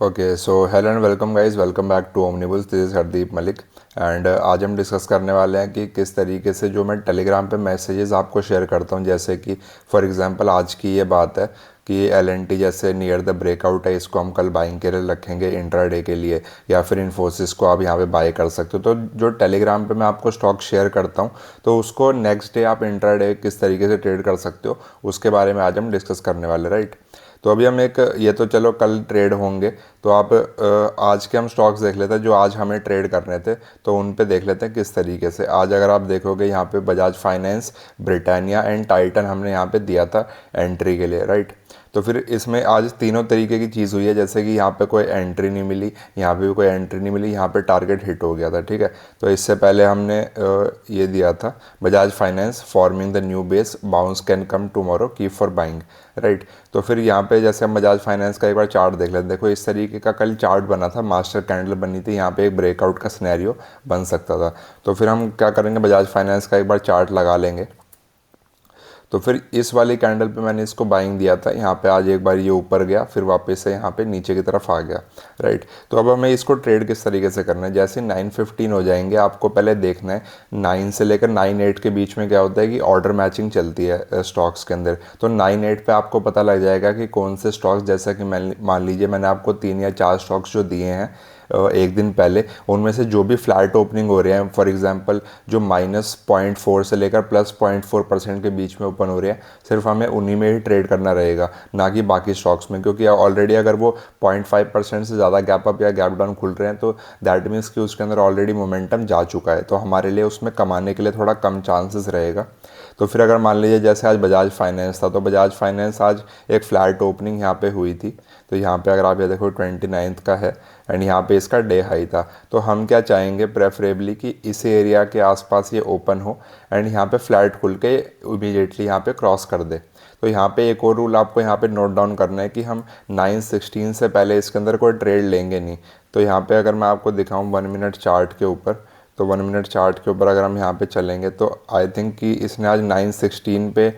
Okay so hello and welcome guys, welcome back to Omnibulls. This is Hardeep Malik and आज हम discuss करने वाले हैं कि किस तरीके से जो मैं टेलीग्राम पे मैसेजेस आपको शेयर करता हूँ, जैसे कि फॉर एग्जांपल आज की ये बात है कि एल जैसे नियर द ब्रेकआउट है, इसको हम कल बाइंग के लिए रखेंगे इंट्राडे के लिए, या फिर इन्फोसिस को आप यहाँ पे बाय कर सकते हो। तो जो टेलीग्राम पे मैं आपको स्टॉक शेयर करता हूँ, तो उसको नेक्स्ट डे आप इंट्राडे किस तरीके से ट्रेड कर सकते हो, उसके बारे में आज हम डिस्कस करने वाले, राइट। तो अभी हम एक ये तो चलो कल ट्रेड होंगे, तो आप आज के हम स्टॉक्स देख लेते हैं जो आज हमें ट्रेड करने थे, तो उन पे देख लेते हैं किस तरीके से। आज अगर आप देखोगे यहाँ पे Bajaj finance, Britannia and Titan हमने यहाँ पे दिया था एंट्री के लिए, राइट। तो फिर इसमें आज तीनों तरीके की चीज़ हुई है, जैसे कि यहाँ पे कोई एंट्री नहीं मिली, यहाँ पे भी कोई एंट्री नहीं मिली, यहाँ पे टारगेट हिट हो गया था, ठीक है। तो इससे पहले हमने ये दिया था Bajaj finance forming the new base, bounce can come tomorrow, keep for buying, right. तो फिर यहाँ पे जैसे हम बजाज फाइनेंस का एक बार चार्ट देख लेते हैं। देखो इस तरीके का कल चार्ट बना था, मास्टर कैंडल बनी थी, यहाँ पे एक ब्रेकआउट का सिनेरियो बन सकता था। तो फिर हम क्या करेंगे, बजाज फाइनेंस का एक बार चार्ट लगा लेंगे। तो फिर इस वाली कैंडल पे मैंने इसको बाइंग दिया था, यहाँ पे आज एक बार ये ऊपर गया, फिर वापस से यहाँ पे नीचे की तरफ आ गया, राइट। तो अब हमें इसको ट्रेड किस तरीके से करना है, जैसे 9:15 हो जाएंगे आपको पहले देखना है 9 से लेकर 9:08 के बीच में क्या होता है कि ऑर्डर मैचिंग चलती है स्टॉक्स के अंदर। तो 9:08 पे आपको पता लग जाएगा कि कौन से स्टॉक्स, जैसा कि मान लीजिए मैंने आपको 3 या 4 स्टॉक्स जो दिए हैं एक दिन पहले, उनमें से जो भी फ्लैट ओपनिंग हो रहे हैं, फॉर एग्जांपल जो -0.4 से लेकर +0.4% के बीच में ओपन हो रहे हैं, सिर्फ हमें उन्हीं में ही ट्रेड करना रहेगा, ना कि बाकी स्टॉक्स में। क्योंकि ऑलरेडी अगर वो 0.5% से ज़्यादा गैप अप या गैप डाउन खुल रहे हैं, तो दैट मीन्स कि उसके अंदर ऑलरेडी मोमेंटम जा चुका है, तो हमारे लिए उसमें कमाने के लिए थोड़ा कम चांसेस रहेगा। तो फिर अगर मान लीजिए जैसे आज बजाज फाइनेंस था, तो बजाज फाइनेंस आज एक फ्लैट ओपनिंग यहाँ पे हुई थी। तो यहाँ पे अगर आप ये देखो 29 का है एंड यहाँ पे इसका डे हाई था। तो हम क्या चाहेंगे प्रेफरेबली कि इस एरिया के आसपास ये ओपन हो एंड यहाँ पे फ्लैट खुल के इमीडिएटली यहाँ पे क्रॉस कर दे। तो यहाँ पे एक और रूल आपको यहाँ पे नोट डाउन करना है कि हम 9:16 से पहले इसके अंदर कोई ट्रेड लेंगे नहीं। तो यहाँ पे अगर मैं आपको दिखाऊँ 1 मिनट चार्ट के ऊपर, तो 1 मिनट चार्ट के ऊपर अगर हम यहाँ पे चलेंगे, तो आई थिंक कि इसने आज 9:16 पे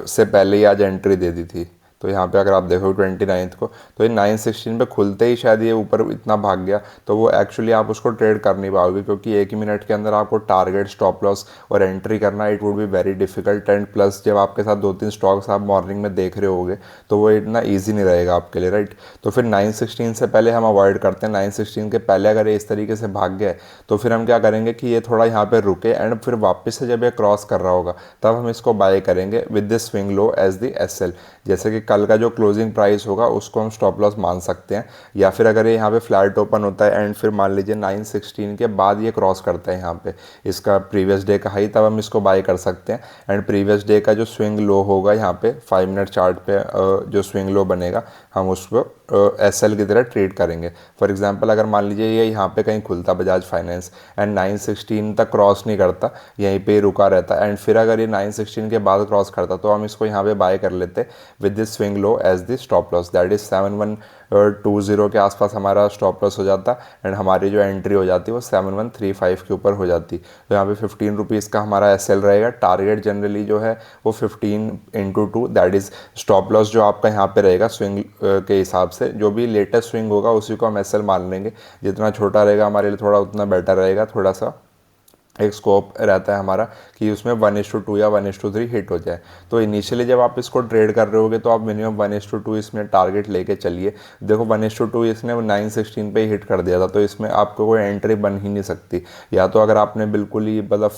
से पहले ही आज एंट्री दे दी थी। तो यहाँ पे अगर आप देखो 29 को, तो ये 9:16 पे खुलते ही शायद ये ऊपर इतना भाग गया, तो वो एक्चुअली आप उसको ट्रेड कर नहीं पाओगे, क्योंकि एक ही मिनट के अंदर आपको टारगेट, स्टॉप लॉस और एंट्री करना it would be very difficult. And plus जब आपके साथ 2-3 स्टॉक्स आप मॉर्निंग में देख रहे होगे, तो वो इतना ईजी नहीं रहेगा आपके लिए, राइट। तो फिर 9:16 से पहले हम अवॉइड करते हैं। 9:16 के पहले अगर ये इस तरीके से भाग गया, तो फिर हम क्या करेंगे कि ये थोड़ा यहाँ पे रुके एंड फिर वापस से जब ये क्रॉस कर रहा होगा, तब हम इसको बाय करेंगे with this swing low as the SL. जैसे कि कल का जो क्लोजिंग प्राइस होगा उसको हम स्टॉप लॉस मान सकते हैं। या फिर अगर ये यहाँ पे फ्लैट ओपन होता है एंड फिर मान लीजिए 9:16 के बाद ये क्रॉस करता है यहाँ पे इसका प्रीवियस डे का हाई, तब हम इसको बाय कर सकते हैं। एंड प्रीवियस डे का जो स्विंग लो होगा यहाँ पे 5 मिनट चार्ट पे जो स्विंग लो बनेगा, हम उसको एसएल की तरह ट्रेड करेंगे। फॉर एग्जांपल अगर मान लीजिए ये यहाँ पे कहीं खुलता बजाज फाइनेंस एंड 9:16 तक क्रॉस नहीं करता, यहीं पे रुका रहता, एंड फिर अगर ये 9:16 के बाद क्रॉस करता, तो हम इसको यहाँ पे बाय कर लेते with this swing low as the stop loss, that is 7120 के आसपास हमारा स्टॉप लॉस हो जाता एंड हमारी जो एंट्री हो जाती है वो 7135 के ऊपर हो जाती। तो यहाँ पे 15 रुपीज़ का हमारा एसएल रहेगा। टारगेट जनरली जो है वो 15 × 2, दैट इज स्टॉप लॉस जो आपका यहाँ पे रहेगा स्विंग के हिसाब से, जो भी लेटेस्ट स्विंग होगा उसी को हम एसएल मान लेंगे। जितना छोटा रहेगा हमारे लिए थोड़ा उतना बेटर रहेगा, थोड़ा सा एक स्कोप रहता है हमारा कि उसमें 1:2 या 1:3 हिट हो जाए। तो इनिशियली जब आप इसको ट्रेड कर रहे होगे, तो आप मिनिमम 1:2 इसमें टारगेट लेके चलिए। देखो 1:2 इसने 9:16 पे ही हिट कर दिया था, तो इसमें आपको कोई एंट्री बन ही नहीं सकती। या तो अगर आपने बिल्कुल ही मतलब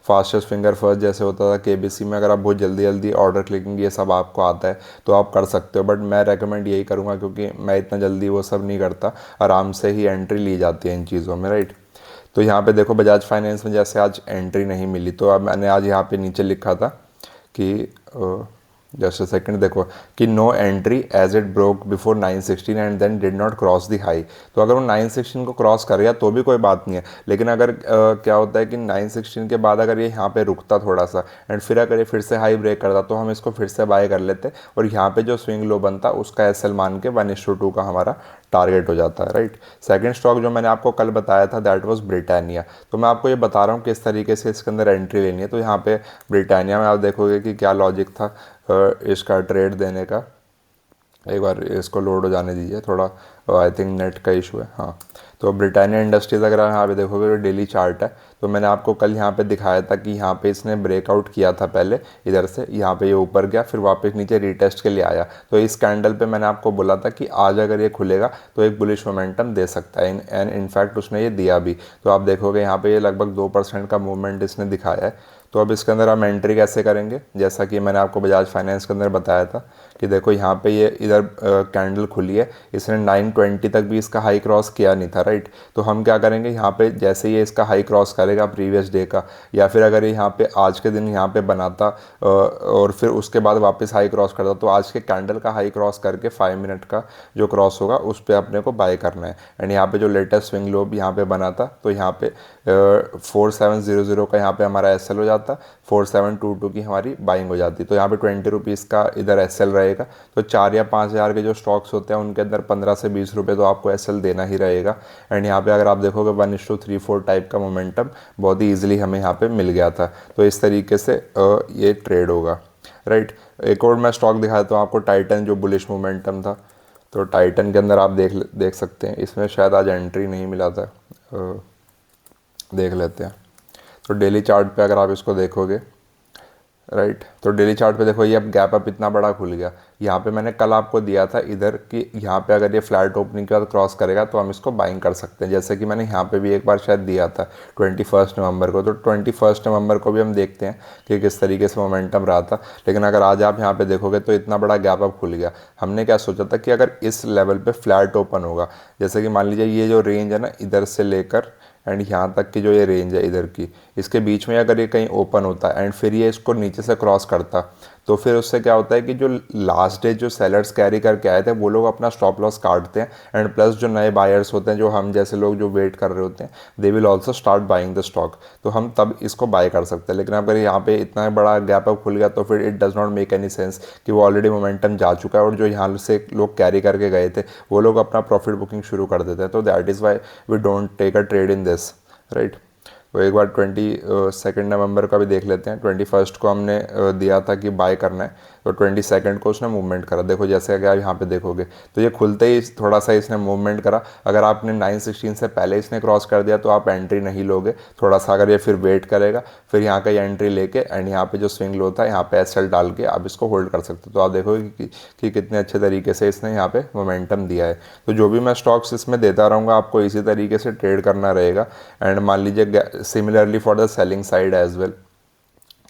फास्टेस्ट फिंगर फर्स्ट जैसे होता था केबीसी में, अगर आप बहुत जल्दी जल्दी ऑर्डर क्लिकिंग ये सब आपको आता है तो आप कर सकते हो, बट मैं रेकमेंड यही करूँगा क्योंकि मैं इतना जल्दी वो सब नहीं करता, आराम से ही एंट्री ली जाती है इन चीज़ों में, राइट। तो यहाँ पे देखो बजाज फाइनेंस में जैसे आज एंट्री नहीं मिली, तो अब मैंने आज यहाँ पे नीचे लिखा था कि जस्ट अ सेकंड, देखो कि no entry as it broke before 9:16 and then did not cross the high. तो अगर वो 9:16 को क्रॉस कर गया तो भी कोई बात नहीं है, लेकिन अगर क्या होता है कि 9:16 के बाद अगर ये यहाँ पे रुकता थोड़ा सा एंड फिर अगर ये फिर से हाई ब्रेक करता, तो हम इसको फिर से बाय कर लेते और यहाँ पे जो स्विंग लो बनता उसका एसएल मान के 1:2 का हमारा टारगेट हो जाता है, राइट। सेकंड स्टॉक जो मैंने आपको कल बताया था दैट वाज ब्रिटानिया। तो मैं आपको ये बता रहा हूँ किस तरीके से इसके अंदर एंट्री लेनी है। तो यहाँ पे ब्रिटानिया में आप देखोगे कि क्या लॉजिक था इसका ट्रेड देने का। एक बार इसको लोड हो जाने दीजिए थोड़ा, आई थिंक नेट का इशू है। हाँ, तो ब्रिटानिया इंडस्ट्रीज़ अगर यहाँ पे देखोगे तो डेली चार्ट है, तो मैंने आपको कल यहाँ पे दिखाया था कि यहाँ पे इसने ब्रेकआउट किया था पहले इधर से, यहाँ पे ये ऊपर गया फिर वापस नीचे रीटेस्ट के लिए आया। तो इस कैंडल पे मैंने आपको बोला था कि आज अगर ये खुलेगा तो एक बुलिश मोमेंटम दे सकता है, एंड इनफैक्ट उसने ये दिया भी। तो आप देखोगे यहाँ पे ये लगभग 2% का मूवमेंट इसने दिखाया है। तो अब इसके अंदर हम एंट्री कैसे करेंगे, जैसा कि मैंने आपको बजाज फाइनेंस के अंदर बताया था कि देखो यहाँ पे ये इधर कैंडल खुली है, इसने 920 तक भी इसका हाई क्रॉस किया नहीं था, राइट। तो हम क्या करेंगे, यहाँ पे जैसे ये इसका हाई क्रॉस करेगा प्रीवियस डे का, या फिर अगर ये यहाँ पे आज के दिन यहाँ पे बनाता और फिर उसके बाद वापस हाई क्रॉस करता, तो आज के कैंडल का हाई क्रॉस करके 5 मिनट का जो क्रॉस होगा उस पर अपने को बाय करना है। एंड यहाँ पे जो लेटेस्ट स्विंग लो भी यहाँ पे बना था, तो यहाँ पे 4700 का यहाँ पे हमारा एस एल हो जाता, 4722 की हमारी बाइंग हो जाती। तो यहाँ पे 20 रुपीज़ का इधर एस एल रहेगा। तो 4 या 5 हज़ार के जो स्टॉक्स होते हैं उनके अंदर 15 से 20 रुपये तो आपको एस एल देना ही रहेगा। एंड यहाँ पे अगर आप देखोगे 1:3-4 टाइप का मोमेंटम बहुत ही ईजिली हमें यहाँ पे मिल गया था। तो इस तरीके से ये ट्रेड होगा, राइट। एक और मैं स्टॉक दिखाया तो आपको, टाइटन, जो बुलिश मोमेंटम था। तो टाइटन के अंदर आप देख सकते हैं, इसमें शायद आज एंट्री नहीं मिला था, देख लेते हैं। तो डेली चार्ट पे अगर आप इसको देखोगे, राइट, तो डेली चार्ट पे देखो ये अब गैप अप इतना बड़ा खुल गया। यहाँ पे मैंने कल आपको दिया था इधर कि यहाँ पे अगर ये फ्लैट ओपनिंग के बाद क्रॉस करेगा तो हम इसको बाइंग कर सकते हैं, जैसे कि मैंने यहाँ पे भी एक बार शायद दिया था 21 नवंबर को। तो 21 नवंबर को भी हम देखते हैं कि किस तरीके से मोमेंटम रहा था। लेकिन अगर आज आप यहाँ पे देखोगे तो इतना बड़ा गैप अप खुल गया। हमने क्या सोचा था कि अगर इस लेवल पे फ्लैट ओपन होगा, जैसे कि मान लीजिए ये जो रेंज है ना इधर से लेकर एंड यहाँ तक की जो ये रेंज है इधर की, इसके बीच में अगर ये कहीं ओपन होता है एंड फिर ये इसको नीचे से क्रॉस करता, तो फिर उससे क्या होता है कि जो लास्ट डे जो सेलर्स कैरी करके आए थे वो लोग अपना स्टॉप लॉस काटते हैं, एंड प्लस जो नए बायर्स होते हैं, जो हम जैसे लोग जो वेट कर रहे होते हैं, they will also start buying the stock. तो हम तब इसको बाय कर सकते हैं। लेकिन अगर यहाँ पे इतना बड़ा गैप अप खुल गया तो फिर it does not make any sense कि वो ऑलरेडी मोमेंटम जा चुका है और जो यहाँ से लोग कैरी करके गए थे वो लोग अपना प्रॉफिट बुकिंग शुरू कर देते हैं। तो that is why we don't take a trade in this, right. तो एक बार 22 नवंबर का भी देख लेते हैं। 21 को हमने दिया था कि बाय करना है, तो 22 को उसने मूवमेंट करा। देखो जैसे अगर आप यहाँ पे देखोगे तो ये खुलते ही थोड़ा सा इसने मूवमेंट करा। अगर आपने 916 से पहले इसने क्रॉस कर दिया तो आप एंट्री नहीं लोगे, थोड़ा सा अगर ये फिर वेट करेगा फिर यहाँ का एंट्री लेके एंड यहाँ पे जो स्विंग लो था यहाँ पे एस एल डाल के आप इसको होल्ड कर सकते हो। तो आप देखोगे कि कितने अच्छे तरीके से इसने यहाँ पे मोमेंटम दिया है। तो जो भी मैं स्टॉक्स इसमें देता रहूँगा आपको इसी तरीके से ट्रेड करना रहेगा। एंड मान लीजिए similarly for the selling side as well,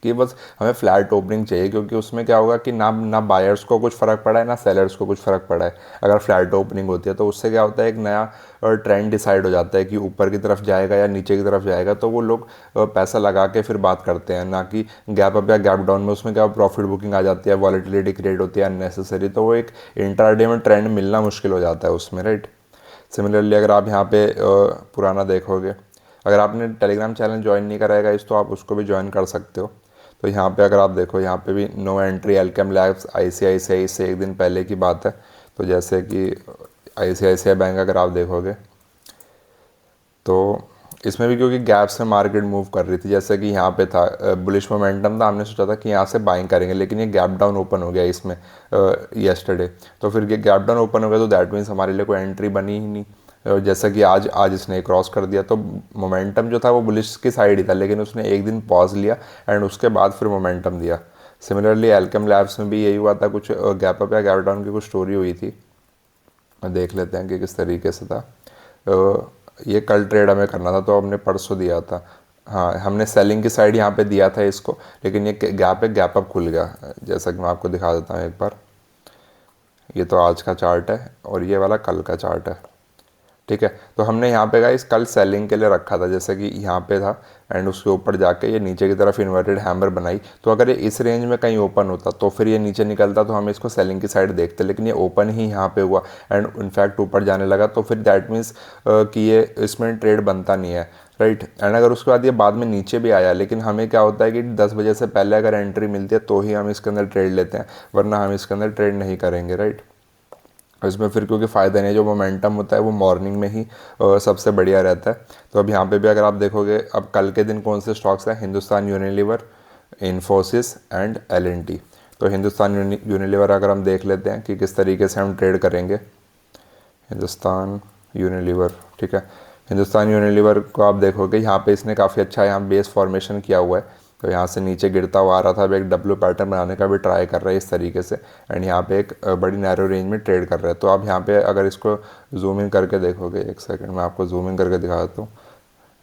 कि बस हमें फ्लैट ओपनिंग चाहिए, क्योंकि उसमें क्या होगा कि ना बायर्स को कुछ फ़र्क पड़ा है ना सेलर्स को कुछ फ़र्क पड़ा है। अगर फ्लैट ओपनिंग होती है तो उससे क्या होता है, एक नया ट्रेंड डिसाइड हो जाता है कि ऊपर की तरफ जाएगा या नीचे की तरफ जाएगा। तो वो लोग पैसा लगा के फिर बात करते हैं, ना कि गैप अप या गैप डाउन में। उसमें क्या प्रॉफिट बुकिंग आ जाती है, वॉलेटिलिटी क्रिएट होती है अननेसेसरी, तो वो एक इंट्राडे में ट्रेंड मिलना मुश्किल हो जाता है उसमें, राइट। सिमिलरली अगर आप यहाँ पे पुराना देखोगे, अगर आपने टेलीग्राम चैनल ज्वाइन नहीं कराएगा इस, तो आप उसको भी ज्वाइन कर सकते हो। तो यहाँ पे अगर आप देखो यहाँ पे भी no entry Alkem Labs ICICI से एक दिन पहले की बात है। तो जैसे कि ICICI बैंक अगर आप देखोगे तो इसमें भी क्योंकि गैप से मार्केट मूव कर रही थी, जैसे कि यहाँ पे था बुलिश मोमेंटम था, हमने सोचा था कि यहाँ से बाइंग करेंगे, लेकिन ये गैप डाउन ओपन हो गया इसमें येस्टरडे। तो फिर ये गैप डाउन ओपन हो गया तो दैट मीन्स हमारे लिए कोई एंट्री बनी ही नहीं। जैसा कि आज इसने क्रॉस कर दिया, तो मोमेंटम जो था वो बुलिश की साइड ही था, लेकिन उसने एक दिन पॉज लिया एंड उसके बाद फिर मोमेंटम दिया। सिमिलरली एल्केम लैब्स में भी यही हुआ था, कुछ गैप अप या गैप डाउन की कुछ स्टोरी हुई थी। देख लेते हैं कि किस तरीके से था। ये कल ट्रेड हमें करना था तो हमने परसों दिया था। हाँ, हमने सेलिंग की साइड यहाँ पे दिया था इसको, लेकिन ये गैप अप खुल गया। जैसा कि मैं आपको दिखा देता हूँ एक बार, ये तो आज का चार्ट है और ये वाला कल का चार्ट है, ठीक है। तो हमने यहाँ पे गाइस कल सेलिंग के लिए रखा था, जैसे कि यहाँ पे था एंड उसके ऊपर जाके ये नीचे की तरफ इन्वर्टेड हैमर बनाई। तो अगर ये इस रेंज में कहीं ओपन होता तो फिर ये नीचे निकलता तो हम इसको सेलिंग की साइड देखते, लेकिन ये ओपन ही यहाँ पे हुआ एंड इनफैक्ट ऊपर जाने लगा। तो फिर दैट मीन्स कि ये इसमें ट्रेड बनता नहीं है, राइट। एंड अगर उसके बाद ये बाद में नीचे भी आया, लेकिन हमें क्या होता है कि 10 बजे से पहले अगर एंट्री मिलती है तो ही हम इसके अंदर ट्रेड लेते हैं, वरना हम इसके अंदर ट्रेड नहीं करेंगे, राइट। इसमें फिर क्योंकि फ़ायदा नहीं, जो मोमेंटम होता है वो मॉर्निंग में ही सबसे बढ़िया रहता है। तो अब यहाँ पे भी अगर आप देखोगे, अब कल के दिन कौन से स्टॉक्स हैं, Hindustan Unilever, Infosys and L&T। तो हिंदुस्तान यूनिलीवर अगर हम देख लेते हैं कि किस तरीके से हम ट्रेड करेंगे। हिंदुस्तान यूनिलीवर, ठीक है। हिंदुस्तान यूनिलीवर को आप देखोगे यहाँ पे इसने काफ़ी अच्छा यहाँ बेस फॉर्मेशन किया हुआ है। तो यहाँ से नीचे गिरता हुआ आ रहा था, अब एक डब्ल्यू पैटर्न बनाने का भी ट्राई कर रहा है इस तरीके से, एंड यहाँ पे एक बड़ी नैरो रेंज में ट्रेड कर रहा है। तो आप यहाँ पे अगर इसको जूम इन करके देखोगे, एक सेकंड में आपको जूम इन करके दिखा देता हूँ,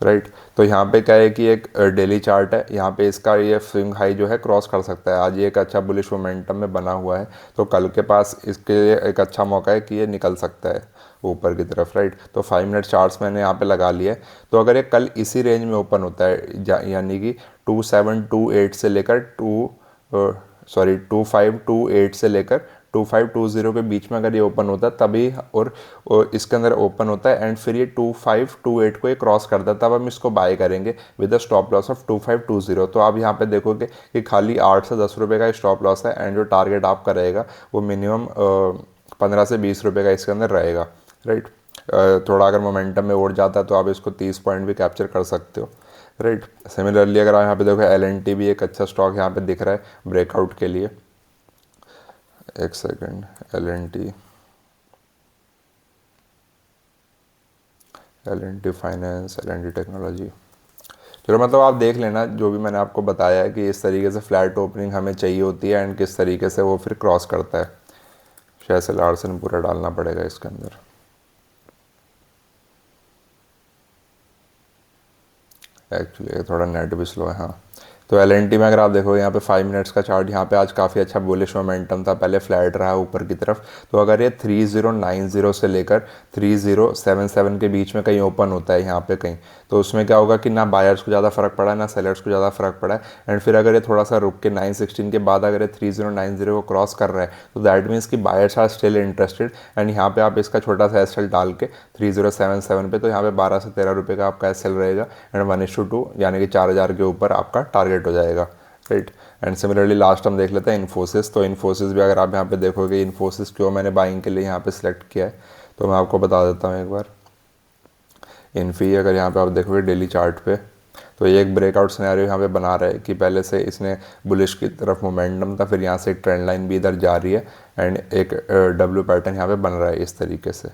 राइट। तो यहाँ पे क्या है कि एक डेली चार्ट है, यहाँ पे इसका ये स्विंग हाई जो है क्रॉस कर सकता है। आज ये एक अच्छा बुलिश मोमेंटम में बना हुआ है, तो कल के पास इसके लिए एक अच्छा मौका है कि ये निकल सकता है ऊपर की तरफ, राइट। तो 5 मिनट चार्ट्स मैंने यहाँ पे लगा लिया है। तो अगर ये कल इसी रेंज में ओपन होता है, यानी कि 2728 से लेकर 2528 से लेकर 2520 के बीच में अगर ये ओपन होता है तभी, और इसके अंदर ओपन होता है एंड फिर ये 2528 को ये क्रॉस करता है, तब हम इसको बाय करेंगे with a stop loss of 2520। तो आप यहाँ पे देखोगे कि खाली 8 से 10 रुपये का स्टॉप लॉस है, एंड जो टारगेट आपका रहेगा वो मिनिमम 15 से 20 रुपये का इसके अंदर रहेगा, राइट। थोड़ा अगर मोमेंटम में उड़ जाता है तो आप इसको 30 पॉइंट भी कैप्चर कर सकते हो, राइट। सिमिलरली अगर आप यहाँ पे देखो LNT भी एक अच्छा स्टॉक यहाँ पे दिख रहा है ब्रेकआउट के लिए। एक second, LNT finance, LNT technology, चलो मतलब आप देख लेना जो भी मैंने आपको बताया है कि इस तरीके से फ्लैट ओपनिंग हमें चाहिए होती है एंड किस तरीके से वो फिर क्रॉस करता है। शायद लार्सन पूरा डालना पड़ेगा इसके अंदर। एक्चुअली थोड़ा नेट भी स्लो है, हाँ। तो LNT में अगर आप देखो यहाँ पे 5 मिनट्स का चार्ट, यहाँ पे आज काफ़ी अच्छा बुलिश मोमेंटम था, पहले फ्लैट रहा ऊपर की तरफ। तो अगर ये 3090 से लेकर 3077 के बीच में कहीं ओपन होता है यहाँ पे कहीं, तो उसमें क्या होगा कि ना बायर्स को ज़्यादा फर्क पड़ा है ना सेलर्स को ज़्यादा फर्क पड़ा है। एंड फिर अगर ये थोड़ा सा रुक के 916 के बाद अगर ये 3090 को क्रॉस कर रहा है, तो दैट मीन्स कि buyers are still interested, and यहाँ पे आप इसका छोटा सा एसएल डाल के 3077 पे, तो यहाँ पे 12 से 13 रुपये का आपका एसएल रहेगा, एंड 1:2 यानी कि 4000 के ऊपर आपका टारगेट हो जाएगा, राइट। एंड सिमिलरली लास्ट हम देख लेते हैं इन्फोसिस। तो इन्फोसिस भी अगर आप यहाँ पे देखोगे, इन्फोसिस क्यों मैंने बाइंग के लिए यहाँ पे सिलेक्ट किया है तो मैं आपको बता देता हूँ एक बार। इन्फी अगर यहाँ पे आप देखोगे डेली चार्ट पे, तो ये एक ब्रेकआउट सिनेरियो यहाँ पे बना रहा है कि पहले से इसने बुलिश की तरफ मोमेंटम था, फिर यहाँ से एक ट्रेंड लाइन भी इधर जा रही है, एंड एक डब्ल्यू पैटर्न यहाँ पे बन रहा है इस तरीके से,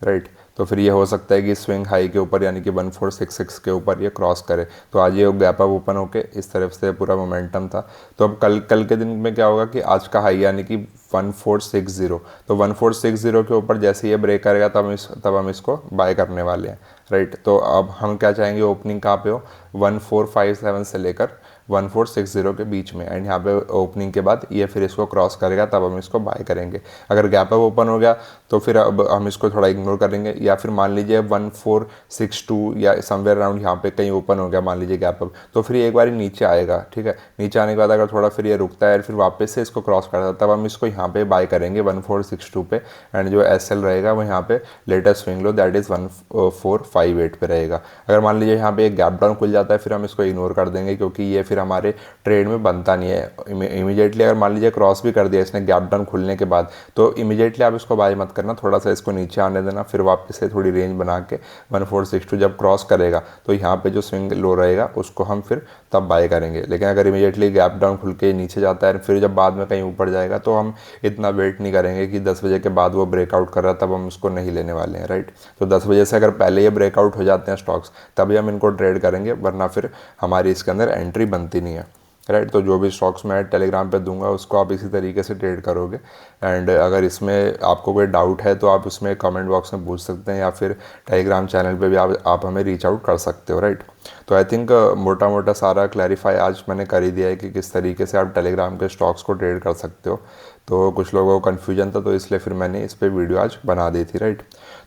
राइट। तो फिर ये हो सकता है कि स्विंग हाई के ऊपर यानी कि 1466 के ऊपर ये क्रॉस करे। तो आज ये गैप अप ओपन होके इस तरफ से पूरा मोमेंटम था। तो अब कल के दिन में क्या होगा कि आज का हाई यानी कि 1460, तो 1460 के ऊपर जैसे ये ब्रेक करेगा तब हम इसको बाय करने वाले हैं, राइट। तो अब हम क्या चाहेंगे, ओपनिंग कहाँ पे हो, 1457 से लेकर 1460 के बीच में, एंड यहाँ पे ओपनिंग के बाद ये फिर इसको क्रॉस करेगा तब हम इसको बाय करेंगे। अगर गैप अप ओपन हो गया तो फिर अब हम इसको थोड़ा इग्नोर करेंगे, या फिर मान लीजिए 1462 या समवेयर अराउंड यहाँ पे कहीं ओपन हो गया मान लीजिए गैप अप, तो फिर एक बार नीचे आएगा, ठीक है। नीचे आने के बाद अगर थोड़ा फिर ये रुकता है फिर वापस से इसको क्रॉस करता है, तब हम इसको यहाँ पे बाय करेंगे 1462 पे, एंड जो एसएल रहेगा वो यहाँ पे latest swing low that is 1458 पे रहेगा। अगर मान लीजिए यहाँ पे एक गैप डाउन खुल जाता है फिर हम इसको इग्नोर कर देंगे, क्योंकि ये फिर हमारे ट्रेड में बनता नहीं है इमीडिएटली। अगर मान लीजिए क्रॉस भी कर दिया इसने गैप डाउन खुलने के बाद, तो इमीडिएटली आप इसको बाय मत करना, थोड़ा सा इसको नीचे आने देना, फिर वापस से थोड़ी रेंज बना के 1462 जब क्रॉस करेगा तो यहाँ पे जो स्विंग लो रहेगा उसको हम फिर तब बाय करेंगे। लेकिन अगर इमीडिएटली गैप डाउन खुल के नीचे जाता है फिर जब बाद में कहीं ऊपर जाएगा तो हम इतना वेट नहीं करेंगे कि 10 बजे के बाद वो ब्रेकआउट कर रहा है तब हम उसको नहीं लेने वाले हैं, राइट। तो 10 बजे से अगर पहले ये ब्रेकआउट हो जाते हैं स्टॉक्स तभी हम इनको ट्रेड करेंगे, वरना फिर हमारी इसके अंदर एंट्री बनती नहीं है, राइट। तो जो भी स्टॉक्स मैं टेलीग्राम पे दूंगा उसको आप इसी तरीके से ट्रेड करोगे। एंड अगर इसमें आपको कोई डाउट है तो आप उसमें कमेंट बॉक्स में पूछ सकते हैं, या फिर टेलीग्राम चैनल पे भी आप हमें रीच आउट कर सकते हो, राइट। तो आई थिंक मोटा मोटा सारा क्लैरिफाई आज मैंने कर ही दिया है कि किस तरीके से आप टेलीग्राम के स्टॉक्स को ट्रेड कर सकते हो। तो कुछ लोगों को कन्फ्यूजन था तो इसलिए फिर मैंने इस पर वीडियो आज बना दी थी, राइट।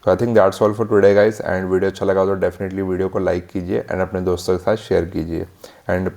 तो I think that's all for today guys, and video अच्छा लगा तो डेफिनेटली वीडियो को लाइक कीजिए एंड अपने दोस्तों के साथ शेयर कीजिए, एंड